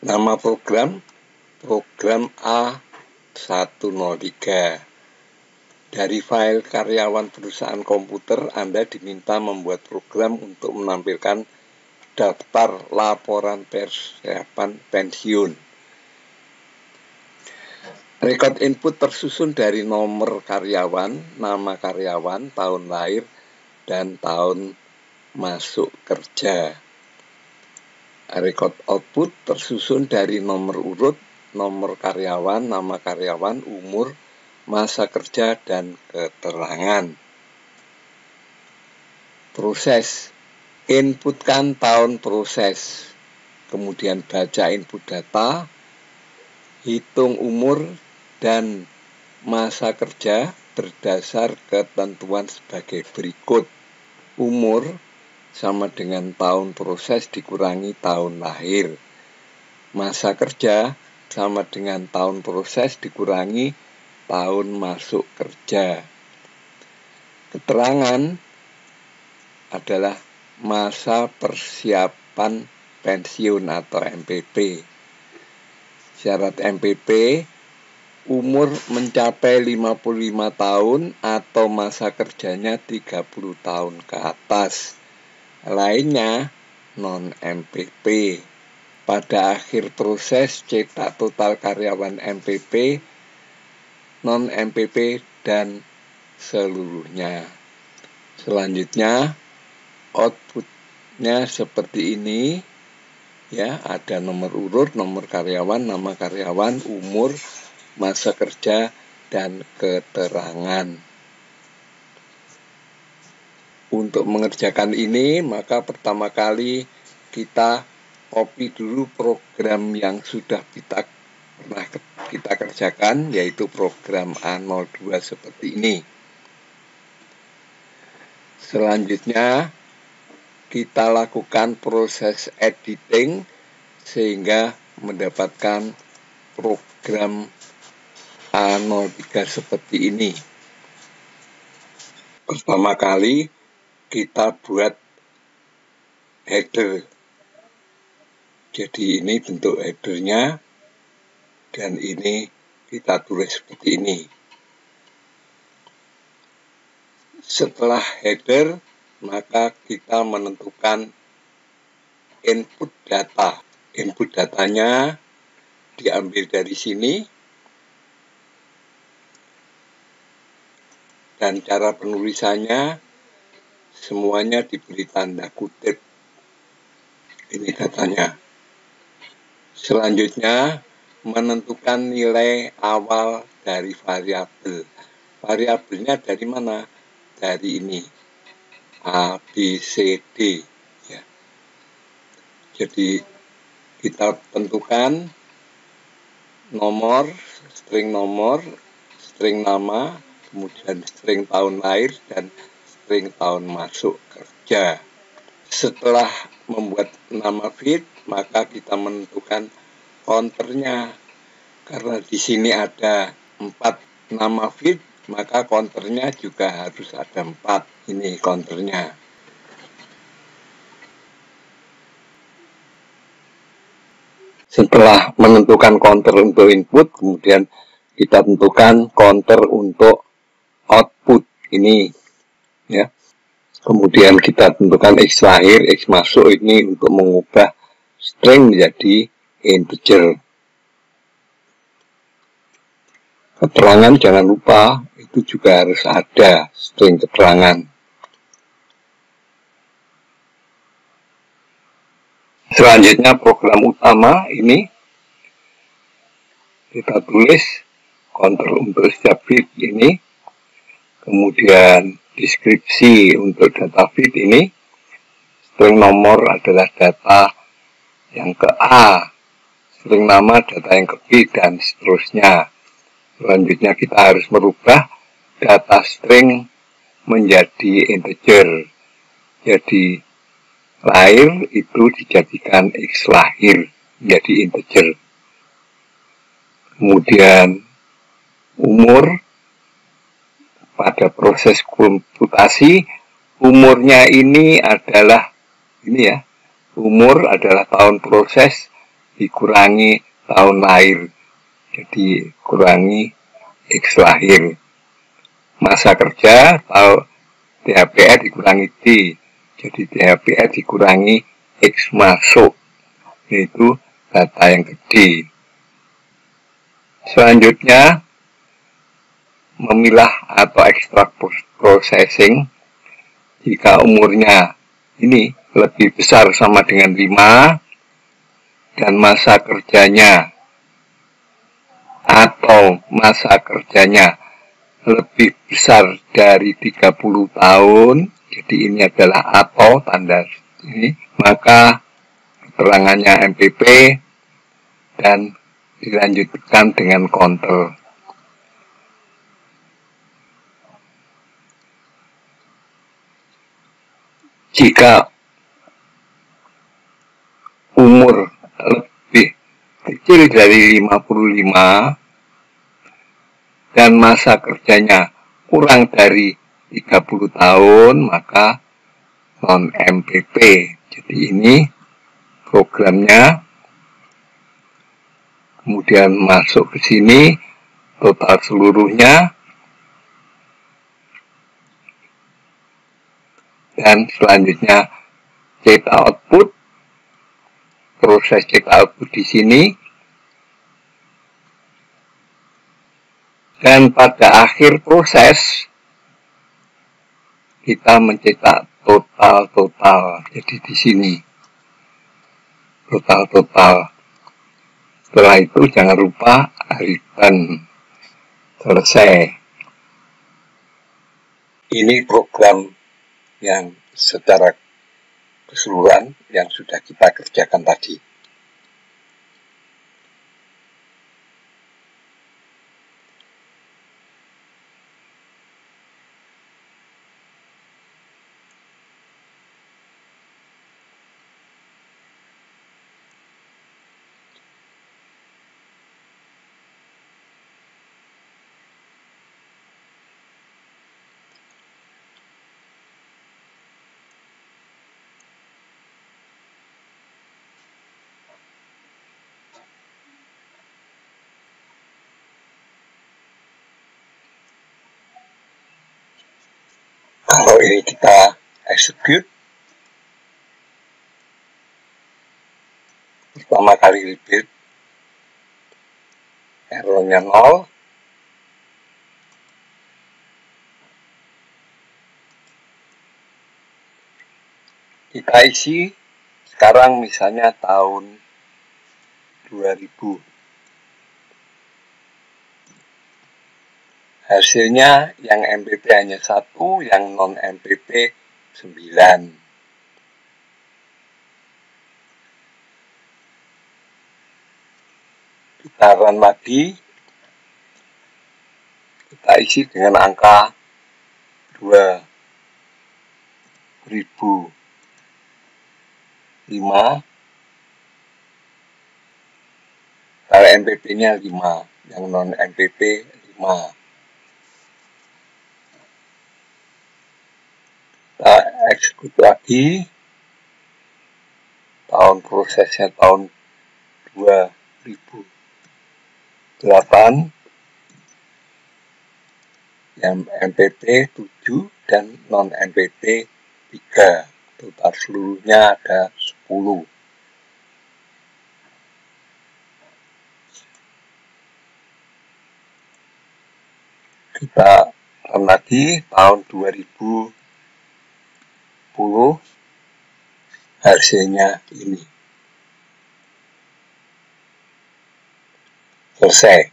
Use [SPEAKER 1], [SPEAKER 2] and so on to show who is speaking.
[SPEAKER 1] Nama program A103. Dari file karyawan perusahaan komputer, Anda diminta membuat program untuk menampilkan daftar laporan persiapan pensiun. Rekod input tersusun dari nomor karyawan, nama karyawan, tahun lahir, dan tahun masuk kerja. Rekod output tersusun dari nomor urut, nomor karyawan, nama karyawan, umur, masa kerja, dan keterangan. Proses: inputkan tahun proses, kemudian baca input data, hitung umur dan masa kerja berdasar ketentuan sebagai berikut. Umur sama dengan tahun proses dikurangi tahun lahir. Masa kerja sama dengan tahun proses dikurangi tahun masuk kerja. Keterangan adalah masa persiapan pensiun atau MPP. Syarat MPP: umur mencapai 55 tahun atau masa kerjanya 30 tahun ke atas. Lainnya non-MPP. Pada akhir proses cetak total karyawan MPP, non-MPP, dan seluruhnya. Selanjutnya outputnya seperti ini, ya, ada nomor urut, nomor karyawan, nama karyawan, umur, masa kerja, dan keterangan. Untuk mengerjakan ini, maka pertama kali kita copy dulu program yang sudah pernah kita kerjakan, yaitu program A02 seperti ini. Selanjutnya, kita lakukan proses editing sehingga mendapatkan program A03 seperti ini. Pertama kali kita buat header. Jadi ini bentuk headernya, dan ini kita tulis seperti ini. Setelah header, maka kita menentukan input data. Input datanya diambil dari sini, dan cara penulisannya semuanya diberi tanda kutip. Ini datanya. Selanjutnya, menentukan nilai awal dari variabel. Variabelnya dari mana? Dari ini, A, B, C, D. Ya. Jadi, kita tentukan nomor, string nama, kemudian string tahun lahir, dan string tahun masuk kerja. Setelah membuat nama feed, maka kita menentukan counternya. Karena di sini ada 4 nama feed, maka counternya juga harus ada 4. Ini counternya. Setelah menentukan counter untuk input, kemudian kita tentukan counter untuk output ini, ya. Kemudian kita tentukan X lahir, X masuk ini untuk mengubah string menjadi integer. Keterangan jangan lupa, itu juga harus ada string keterangan. Selanjutnya program utama ini kita tulis counter untuk setiap feed ini, kemudian deskripsi untuk data feed ini, string nomor adalah data yang ke A, string nama data yang ke B, dan seterusnya. Selanjutnya kita harus merubah data string menjadi integer. Jadi lahir itu dijadikan X lahir menjadi integer. Kemudian umur, pada proses komputasi, umurnya ini adalah, ini ya, umur adalah tahun proses dikurangi tahun lahir, jadi kurangi X lahir. Masa kerja atau THPR dikurangi D, jadi THPR dikurangi X masuk, yaitu data yang gede. Selanjutnya, memilah atau ekstrak processing. Jika umurnya ini lebih besar sama dengan 5 dan masa kerjanya atau masa kerjanya lebih besar dari 30 tahun, jadi ini adalah atau tanda ini, maka keterangannya MPP dan dilanjutkan dengan counter. Jika umur lebih kecil dari 55 dan masa kerjanya kurang dari 30 tahun, maka non-MPP. Jadi ini programnya. Kemudian masuk ke sini, total seluruhnya. Dan selanjutnya cetak output. Proses cetak output di sini. Dan pada akhir proses, kita mencetak total. Jadi di sini, total. Setelah itu jangan lupa return. Selesai. Ini program yang secara keseluruhan yang sudah kita kerjakan tadi. Kalau ini kita execute, pertama kali repeat, errornya 0, kita isi sekarang misalnya tahun 2000. Hasilnya yang MPP hanya 1, yang non-MPP 9. Kita run lagi. Kita isi dengan angka 2005. Kalau MPP-nya 5, yang non-MPP 5. Kita execute lagi. Tahun prosesnya tahun 2008. Yang MPP 7 dan non-MPP 3. Total seluruhnya ada 10. Kita run lagi tahun 2010, hasilnya ini. Selesai.